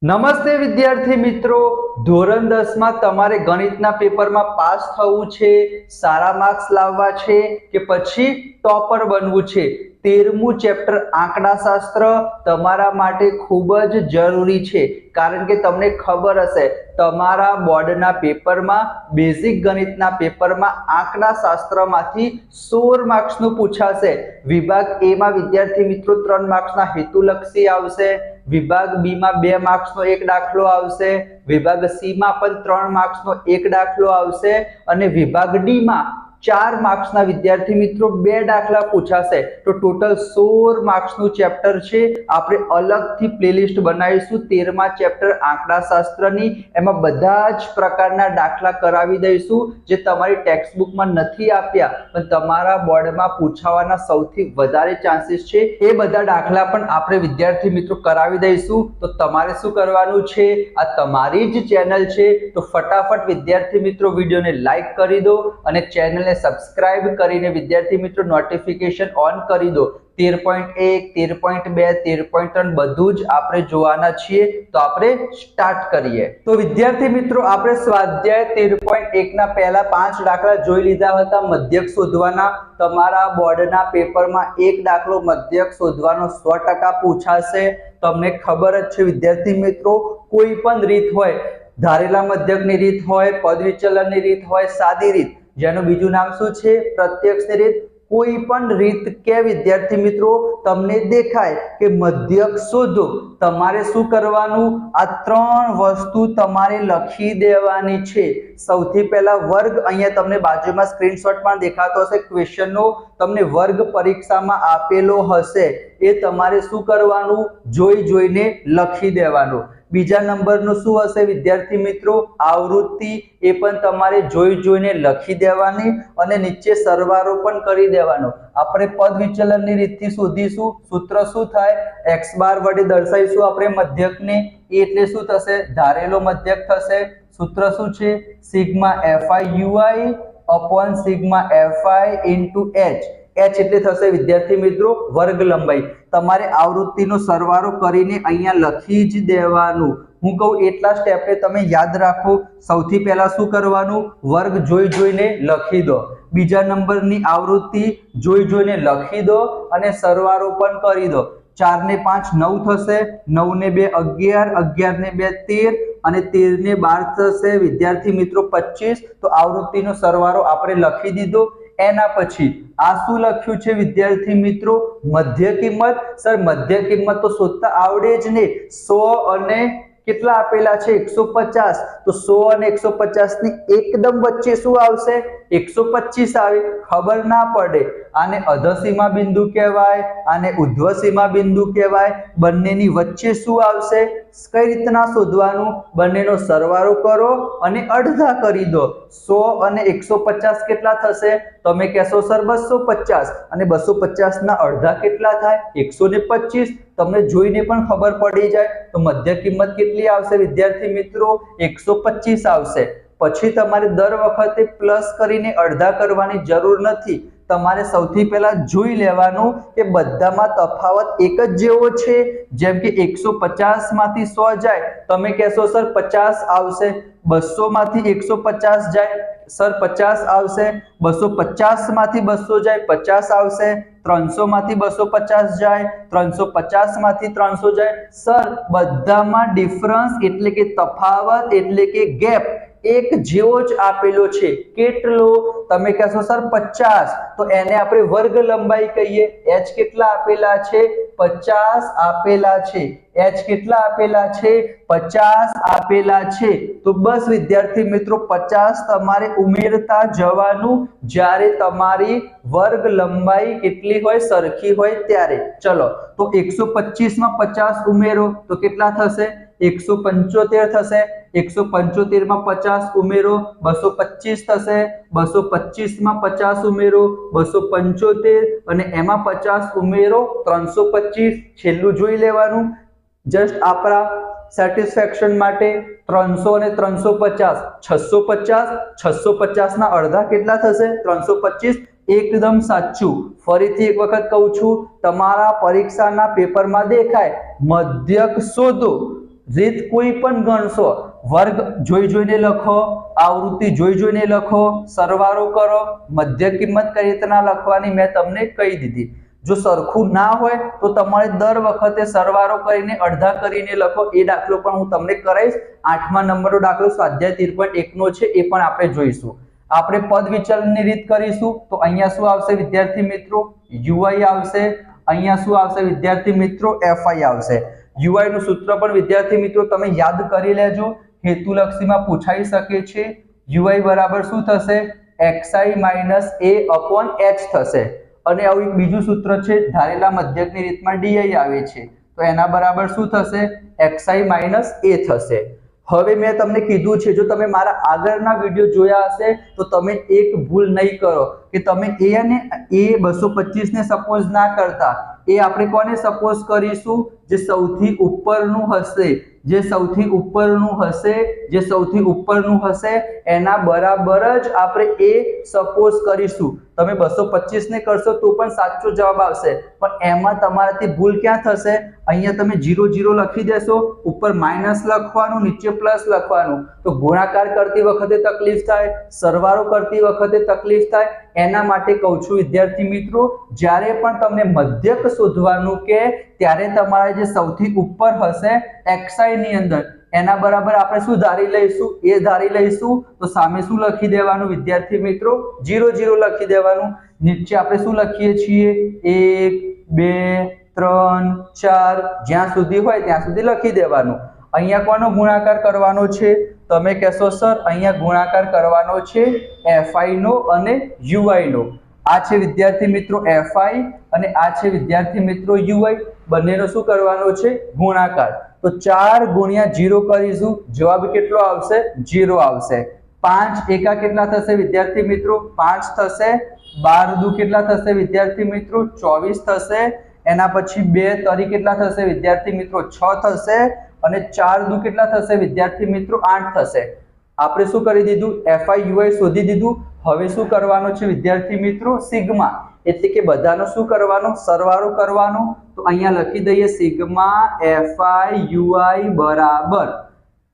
નમસ્તે વિદ્યાર્થી મિત્રો, ધોરણ 10 માં તમારે ગણિતના પેપરમાં પાસ થવું છે, સારા માર્ક્સ લાવવા છે કે પછી ટોપર બનવું છે। 13મું ચેપ્ટર આંકડાશાસ્ત્ર તમારા માટે ખૂબ જ જરૂરી છે, કારણ કે તમને ખબર હશે તમારા બોર્ડના પેપરમાં બેઝિક ગણિતના પેપરમાં આંકડાશાસ્ત્રમાંથી 16 માર્ક્સનું પૂછાશે। વિભાગ એ માં વિદ્યાર્થી મિત્રો 3 માર્ક્સના હેતુલક્ષી આવશે, વિભાગ બી માં 2 માર્ક્સનો એક દાખલો આવશે, વિભાગ સી માં પણ 3 માર્ક્સનો એક દાખલો આવશે અને વિભાગ ડી માં 4 માર્ક્સના વિદ્યાર્થી મિત્રો 2 દાખલા પૂછાશે। તો ટોટલ 16 માર્ક્સનું ચેપ્ટર છે। આપણે અલગથી પ્લેલિસ્ટ બનાવીશું 13મા ચેપ્ટર આંકડાશાસ્ત્રની, એમાં બધા જ પ્રકારના દાખલા કરાવી દઈશું જે તમારી ટેક્સ્ટબુકમાં નથી આપ્યા પણ તમારા બોર્ડમાં પૂછાવાના સૌથી વધારે ચાન્સીસ છે, એ બધા દાખલા પણ આપણે વિદ્યાર્થી મિત્રો કરાવી દઈશું। તો તમારે શું કરવાનું છે, આ તમારી જ ચેનલ છે તો ફટાફટ વિદ્યાર્થી મિત્રો વિડીયોને લાઈક કરી દો અને ચેનલને સબસ્ક્રાઇબ કરીને વિદ્યાર્થી મિત્રો નોટિફિકેશન ઓન કરી દો। 13.1 13.2 13.3 બધું જ આપણે જોવાના છીએ। તો આપણે સ્ટાર્ટ કરીએ। તો વિદ્યાર્થી મિત્રો આપણે સ્વાધ્યાય 13.1 ના પહેલા 5 દાખલા જોઈ લીધા હતા મધ્યક શોધવાના। તમારા બોર્ડના પેપરમાં એક દાખલો મધ્યક શોધવાનો 100% પૂછાશે। તમને ખબર જ છે વિદ્યાર્થી મિત્રો, કોઈ પણ રીત હોય, ધારેલા મધ્યકની રીત હોય, પદ વિચલનની રીત હોય, સાદી રીત, જેનું બીજું નામ શું છે, પ્રત્યક્ષની રીત, કોઈ પણ રીત કે વિદ્યાર્થી મિત્રો તમને દેખાય કે મધ્યક શોધો, તમારે શું કરવાનું, આ 3 વસ્તુ તમારે લખી દેવાની છે। સૌથી પહેલા વર્ગ, અહીંયા તમને બાજુમાં સ્ક્રીનશોટ પણ દેખાતો હશે ક્વેશ્ચનનો, તમને વર્ગ પરીક્ષામાં આપેલો હશે, એ તમારે શું કરવાનું, જોઈને લખી દેવાનું। બીજા નંબરનું શું હશે વિદ્યાર્થી મિત્રો, આવૃત્તિ, એ પણ તમારે જોઈને લખી દેવાની અને નીચે સરવાળો પણ કરી દેવાનો। આપણે પદ વિચલનની રીતથી શોધીશું, સૂત્ર શું થાય, x બાર વડે દર્શાવીશું આપણે મધ્યકને, એ એટલે શું થશે, ધારેલો મધ્યક થશે। સૂત્ર શું છે, sigma fi ui upon sigma fi into h, h એટલે થશે વિદ્યાર્થી મિત્રો વર્ગ લંબાઈ। તમારે આવૃત્તિનો સરવાળો કરીને અહીંયા લખી જ દેવાનું। હું કહું એટલા સ્ટેપને તમે યાદ રાખો। સૌથી પહેલા શું કરવાનું, વર્ગ જોઈને લખી દો, બીજા નંબરની આવૃત્તિ જોઈને લખી દો અને સરવાળો પણ કરી દો। 4 ને 5 9 થશે, 9 ને 2 11, 11 ને 2 13 અને 13 ને 12 થશે વિદ્યાર્થી મિત્રો 25। તો આવૃત્તિનો સરવાળો આપણે લખી દીધો। એના પછી આ શું લખ્યું છે વિદ્યાર્થી મિત્રો, મધ્ય કિંમત। સર મધ્ય કિંમત તો શોધતા આવડે જ ને, 100 અને કેટલા આપેલા છે 150, તો 100 અને 150 ની એકદમ વચ્ચે શું આવશે, 125 આવે, ખબર ના પડે। આને અધસીમા બિંદુ કહેવાય, આને ઉધ્વસીમા બિંદુ કહેવાય। બંનેની વચ્ચે શું આવશે, કઈ રીતના શોધવાનું, બંનેનો સરવાળો કરો અને અડધા કરી દો। 100 અને 150 કેટલા થશે, તમે કહેશો સર 250, અને 250 ના અડધા કેટલા થાય, 125। તમને જોઈને પણ ખબર પડી જાય તો મધ્ય કિંમત કેટલી આવશે વિદ્યાર્થી મિત્રો, 125 આવશે। પછી તમારે દર વખતે પ્લસ કરીને અડધા કરવાની જરૂર નથી, તમારે સૌથી પહેલા જોઈ લેવાનું કે બધામાં તફાવત એક જ જેવો છે। જેમ કે 150 માંથી 100 જાય, તમે કહેશો સર 50 આવશે, 200 માંથી 150 જાય સર 50 આવશે, 250 માંથી 200 જાય 50 આવશે, 300 માંથી 250 જાય, 350 માંથી 300 જાય। સર બધામાં ડિફરન્સ એટલે કે તફાવત એટલે કે ગેપ એક જેવો જ આપેલો છે, કેટલો, તમે કહેશો સર 50, તો એને આપણે વર્ગ લંબાઈ કહીએ। h કેટલા આપેલા છે, 50 આપેલા છે, h કેટલા આપેલા છે, 50 આપેલા છે। તો બસ વિદ્યાર્થી મિત્રો 50 તમારે ઉમેરતા જવાનું જ્યારે તમારી વર્ગ લંબાઈ કેટલી હોય, સરખી હોય ત્યારે। ચલો તો 125 માં 50 ઉમેરો તો કેટલા થશે, 175 થશે, 175 માં 50 ઉમેરો 225 થશે, 225 માં 50 ઉમેરો 275 અને એમાં 50 ઉમેરો 325। છેલ્લું જોઈ લેવાનું જસ્ટ આપણા સેટિસ્ફેક્શન માટે, 300 અને 350 650, 650 ના અડધા કેટલા થશે, 325। એકદમ સાચું। ફરીથી એક વખત કહું છું, તમારા પરીક્ષાના પેપરમાં દેખાય મધ્યક શોધો, રીત કોઈ પણ ગણશો, વર્ગ જોઈ જોઈને લખો, આવૃત્તિ જોઈ જોઈને લખો, સરવાળો કરો, મધ્ય કિંમત કઈ રીતના લખવાની મેં તમને કહી દીધી. જો સરખું ના હોય તો તમારે દર વખતે સરવાળો કરીને અડધા કરીને લખો. એ દાખલો પણ હું તમને કરાવીશ. 8મા નંબરનો દાખલો સ્વાધ્યાય 13.1 નો છે, એ પણ આપણે જોઈશું. આપણે પદ વિચલનની રીત કરીશું. તો અહીંયા શું આવશે વિદ્યાર્થી મિત્રો? ui આવશે. અહીંયા શું આવશે વિદ્યાર્થી મિત્રો? fi આવશે. ui નું સૂત્ર પણ વિદ્યાર્થી મિત્રો તમે યાદ કરી લેજો, હેતુલક્ષીમાં પૂછાઈ શકે છે. ui બરાબર શું થશે? xi - a h થશે. અને આવું એક બીજું સૂત્ર છે, ધારેલા મધ્યકની રીતમાં di આવે છે, તો એના બરાબર શું થશે? xi - a થશે. હવે મેં તમને કીધું છે, જો તમે મારા આગળના વિડીયો જોયા હશે તો તમે એક ભૂલ નહીં કરો કે તમે a અને a225 ને સપોઝ ના કરતા. એ આપણે કોને સપોઝ કરીશું? જે સૌથી ઉપરનું હશે, જે સૌથી ઉપરનું હશે, જે સૌથી ઉપરનું હશે એના બરાબર જ આપણે એ સપોઝ કરીશું. તમે 225 ને કરશો તો પણ સાચો જવાબ આવશે, પણ એમાં તમારાથી ભૂલ ક્યાં થશે? અહીંયા તમે 0 0 લખી દેશો, ઉપર માઇનસ લખવાનું, નીચે પ્લસ લખવાનું, તો ગુણાકાર કરતી વખતે તકલીફ થાય, સરવાળો કરતી વખતે તકલીફ થાય. એના માટે કહું છું વિદ્યાર્થી મિત્રો, જ્યારે પણ તમને મધ્યક શોધવાનું કે ત્યારે તમારે જે સૌથી ઉપર હશે xi ની અંદર એના બરાબર આપણે શું ધારી લઈશું? એ ધારી લઈશું. તો સામે શું લખી દેવાનું વિદ્યાર્થી મિત્રો? 0 0 લખી દેવાનું. નીચે આપણે શું લખીએ છીએ? 1 2 3 4 જ્યાં સુધી હોય ત્યાં સુધી લખી દેવાનું. અહીંયા કોનો ગુણાકાર કરવાનો છે? તમે કહેશો સર અહીંયા ગુણાકાર કરવાનો છે fi નો અને ui નો. આ છે વિદ્યાર્થી મિત્રો fi અને આ છે વિદ્યાર્થી મિત્રો ui. બંનેનો શું કરવાનો છે? ગુણાકાર. તો 4 ગુણ્યા 0 કરીશું, જવાબ કેટલો આવશે? 0 આવશે. 5 એકા કેટલા થશે વિદ્યાર્થી મિત્રો? 5 થશે. 12 દુ કેટલા થશે વિદ્યાર્થી મિત્રો? 24 થશે. એના પછી 2 તરી કેટલા થશે વિદ્યાર્થી મિત્રો? 6 થશે. અને 4 દુ કેટલા થશે વિદ્યાર્થી મિત્રો? 8 થશે. આપણે શું કરી દીધું? fi ui શોધી દીધું. હવે શું કરવાનું છે વિદ્યાર્થી મિત્રો? સિગ્મા, એટલે કે બધાનો શું કરવાનો? સરવાળો કરવાનો. તો અહીંયા લખી દઈએ સિગ્મા fi ui બરાબર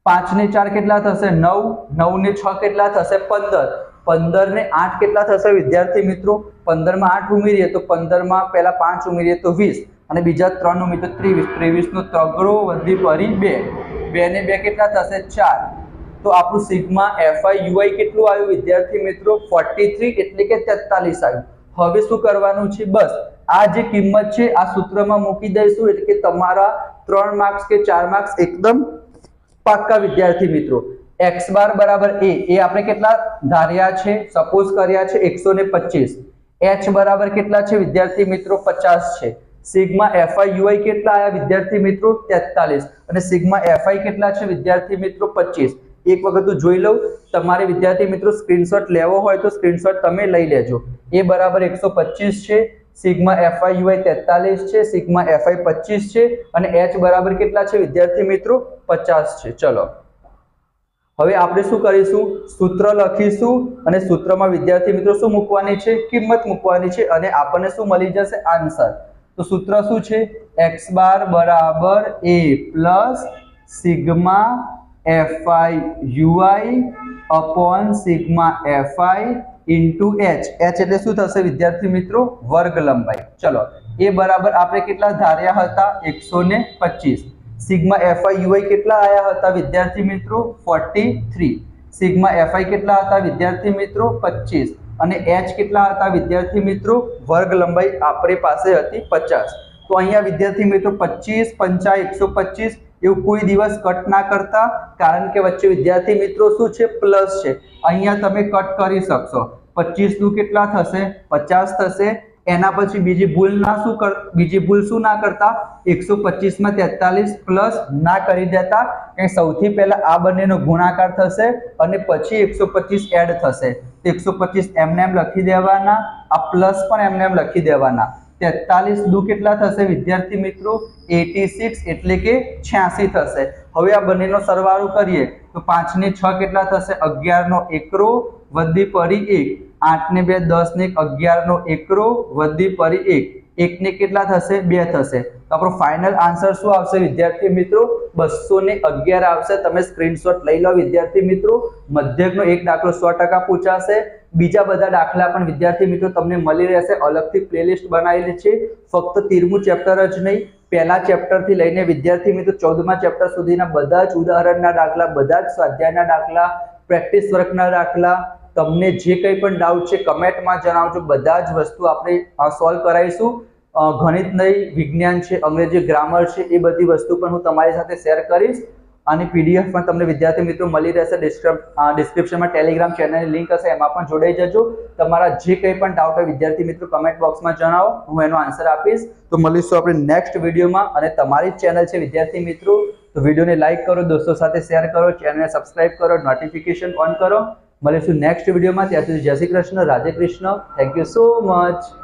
5 ને 4 કેટલા થશે? 9. 9 ને 6 કેટલા થશે? 15. 15 ને 8 કેટલા થશે વિદ્યાર્થી મિત્રો? 15 માં 8 ઉમેરીએ તો 15 માં પહેલા 5 ઉમેરીએ તો 20 અને બીજા 3 ઉમેરીએ તો 23. 23 નો તગડો વધી પરી 2. 2 ને 2 કેટલા થશે? 4. તો આપણું સિગ્મા fi ui કેટલું આવ્યું વિદ્યાર્થી મિત્રો? 43 એટલે કે 43 આવ્યું. હવે શું કરવાનું છે? બસ આ જે કિંમત છે આ સૂત્રમાં મૂકી દઈશું, એટલે કે તમારા 3 માર્ક્સ કે 4 માર્ક્સ એકદમ પાક્કા વિદ્યાર્થી મિત્રો. x બાર બરાબર એ આપણે કેટલા ધાર્યા છે? સપોઝ કર્યા છે 125. h બરાબર કેટલા છે વિદ્યાર્થી મિત્રો? 50 છે. સિગ્મા fi ui કેટલા આયા વિદ્યાર્થી મિત્રો? 43. અને સિગ્મા fi કેટલા છે વિદ્યાર્થી મિત્રો? 25. એક વખત હું જોઈ લઉં. તમારે વિદ્યાર્થી મિત્રો સ્ક્રીનશોટ લેવો હોય તો સ્ક્રીનશોટ તમે લઈ લેજો. એ બરાબર 125 છે, સિગ્મા fi ui 43 છે, સિગ્મા fi 25 છે અને h બરાબર કેટલા છે વિદ્યાર્થી મિત્રો? 50 છે. ચલો હવે આપણે શું કરીશું? સૂત્ર લખીશું અને સૂત્રમાં વિદ્યાર્થી મિત્રો શું મૂકવાની છે? કિંમત મૂકવાની છે અને આપણને શું મળી જશે? આન્સર. તો સૂત્ર શું છે? x બાર બરાબર a plus sigma fi ui upon sigma fi into h. h એટલે શું થશે વિદ્યાર્થી મિત્રો? વર્ગ લંબાઈ. ચલો એ બરાબર આપણે કેટલા ધાર્યા હતા? 125. સિગ્મા fi ui કેટલા આયા હતા વિદ્યાર્થી મિત્રો? 43. સિગ્મા fi કેટલા હતા વિદ્યાર્થી મિત્રો? 25. અને h કેટલા હતા વિદ્યાર્થી મિત્રો? વર્ગ લંબાઈ આપણી પાસે હતી 50. તો અહીંયા વિદ્યાર્થી મિત્રો 25 5 125 એવું કોઈ દિવસ કટ ના કરતા, કારણ કે વચ્ચે વિદ્યાર્થી મિત્રો શું છે? પ્લસ છે. અહીંયા તમે કટ કરી શકશો. 25 દુ કેટલા થશે? 50 થશે. એના પછી બીજી ભૂલ શું ના કરતા? 125 માં 43 પ્લસ ના કરી દેતા, કે સૌથી પહેલા આ બંનેનો ગુણાકાર થશે અને પછી 125 એડ થશે. 125 એમને એમ લખી દેવાના, આ પ્લસ પણ એમને એમ લખી દેવાના. 43 દુ કેટલા થશે વિદ્યાર્થી મિત્રો? 86 એટલે કે 86 થશે. હવે આ બંનેનો સરવાળો કરીએ તો 5 ને 6 કેટલા થશે? 11 નો એકરો વધી પડી 1. 8 ને 2 10 ને 11 નો એકરો વધી પડી 1. 1 ને કેટલા થશે 2 થશે તો આપણો ફાઇનલ આન્સર શું આવશે વિદ્યાર્થી મિત્રો 211 આવશે તમે સ્ક્રીનશોટ લઈ લો વિદ્યાર્થી મિત્રો મધ્યકનો એક દાખલો 100% પૂછાશે બીજા બધા દાખલા પણ વિદ્યાર્થી મિત્રો તમને મળી રહેશે અલગથી પ્લેલિસ્ટ બનાવેલી છે ફક્ત 13મું ચેપ્ટર જ નહીં પહેલા ચેપ્ટર થી લઈને વિદ્યાર્થી મિત્રો 14મા ચેપ્ટર સુધીના બધા જ ઉદાહરણના દાખલા બધા જ સ્વાધ્યાયના દાખલા પ્રેક્ટિસ વર્કના દાખલા તમને જે કંઈ પણ ડાઉટ છે કમેન્ટમાં જણાવજો બધા જ વસ્તુ આપણે સોલ્વ કરાવીશું ગણિત નહીં વિજ્ઞાન છે અંગ્રેજી ગ્રામર છે એ બધી વસ્તુ પણ હું તમારી સાથે શેર કરીશ અને પીડીએફ પણ તમને વિદ્યાર્થી મિત્રો મળી રહેશે ડિસ્ક્રિપ્શનમાં ટેલિગ્રામ ચેનલની લિંક હશે એમાં પણ જોડાઈ જજો તમારા જે કંઈ પણ ડાઉટ હોય વિદ્યાર્થી મિત્રો કમેન્ટ બોક્સમાં જણાવો હું એનો આન્સર આપીશ તો મળીશું આપણે નેક્સ્ટ વિડીયોમાં અને તમારી ચેનલ છે વિદ્યાર્થી મિત્રો તો વિડીયોને લાઈક કરો દોસ્તો સાથે શેર કરો ચેનલને સબસ્ક્રાઇબ કરો નોટિફિકેશન ઓન કરો મળીશું નેક્સ્ટ વિડીયોમાં ત્યાં સુધી જય Shri Krishna Radhe Krishna thank you so much